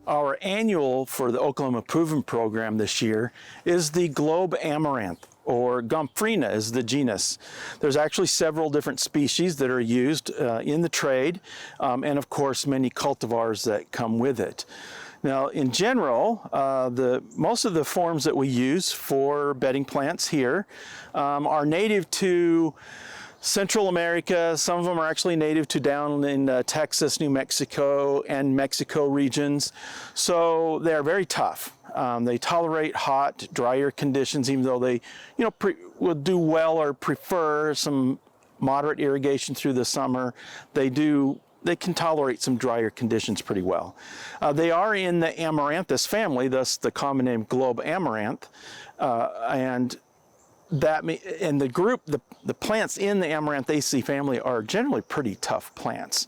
our annual for the Oklahoma Improvement Program this year is the Globe Amaranth, or Gomphrena is the genus. There's actually several different species that are used in the trade, and of course many cultivars that come with it. Now, in general, most of the forms that we use for bedding plants here are native to Central America. Some of them are actually native to down in Texas, New Mexico, and Mexico regions. So they're very tough. They tolerate hot, drier conditions, even though they, will do well or prefer some moderate irrigation through the summer. They can tolerate some drier conditions pretty well. They are in the Amaranthus family, thus the common name Globe Amaranth, and the plants in the Amaranthaceae family are generally pretty tough plants.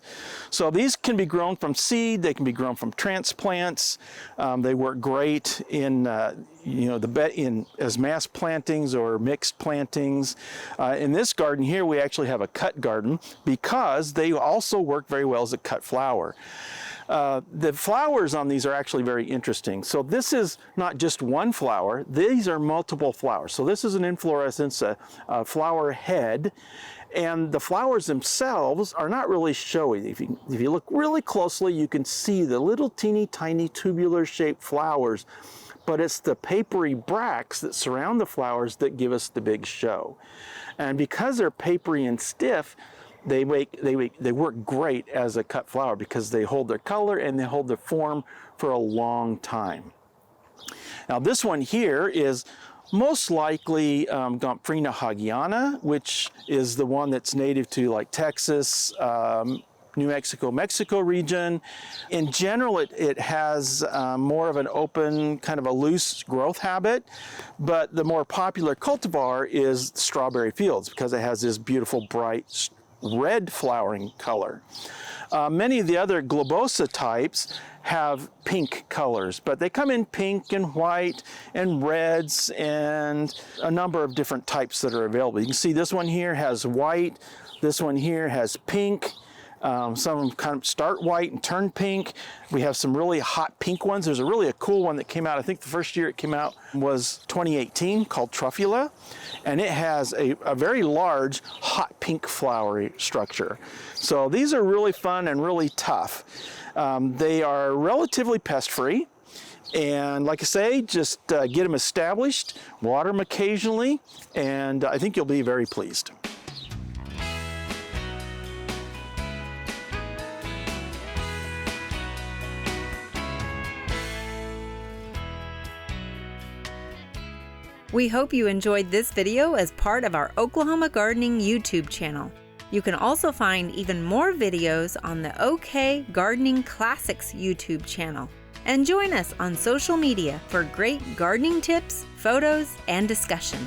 So these can be grown from seed, they can be grown from transplants. They work great in as mass plantings or mixed plantings. In this garden here, we actually have a cut garden because they also work very well as a cut flower. The flowers on these are actually very interesting. So this is not just one flower, these are multiple flowers. So this is an inflorescence, a flower head, and the flowers themselves are not really showy. If you look really closely, you can see the little teeny tiny tubular shaped flowers, but it's the papery bracts that surround the flowers that give us the big show. And because they're papery and stiff, they work great as a cut flower because they hold their color and they hold their form for a long time. Now this one here is most likely Gomphrena hoggiana, which is the one that's native to like Texas, New Mexico region. In general, it has more of an open, kind of a loose growth habit, but the more popular cultivar is Strawberry Fields because it has this beautiful bright red flowering color. Many of the other globosa types have pink colors, but they come in pink and white and reds and a number of different types that are available. You can see this one here has white, this one here has pink. Some of them kind of start white and turn pink. We have some really hot pink ones. There's a cool one that came out, I think the first year it came out was 2018, called Truffula. And it has a very large hot pink flowery structure. So these are really fun and really tough. They are relatively pest-free. And like I say, just get them established, water them occasionally, and I think you'll be very pleased. We hope you enjoyed this video as part of our Oklahoma Gardening YouTube channel. You can also find even more videos on the OK Gardening Classics YouTube channel. And join us on social media for great gardening tips, photos, and discussion.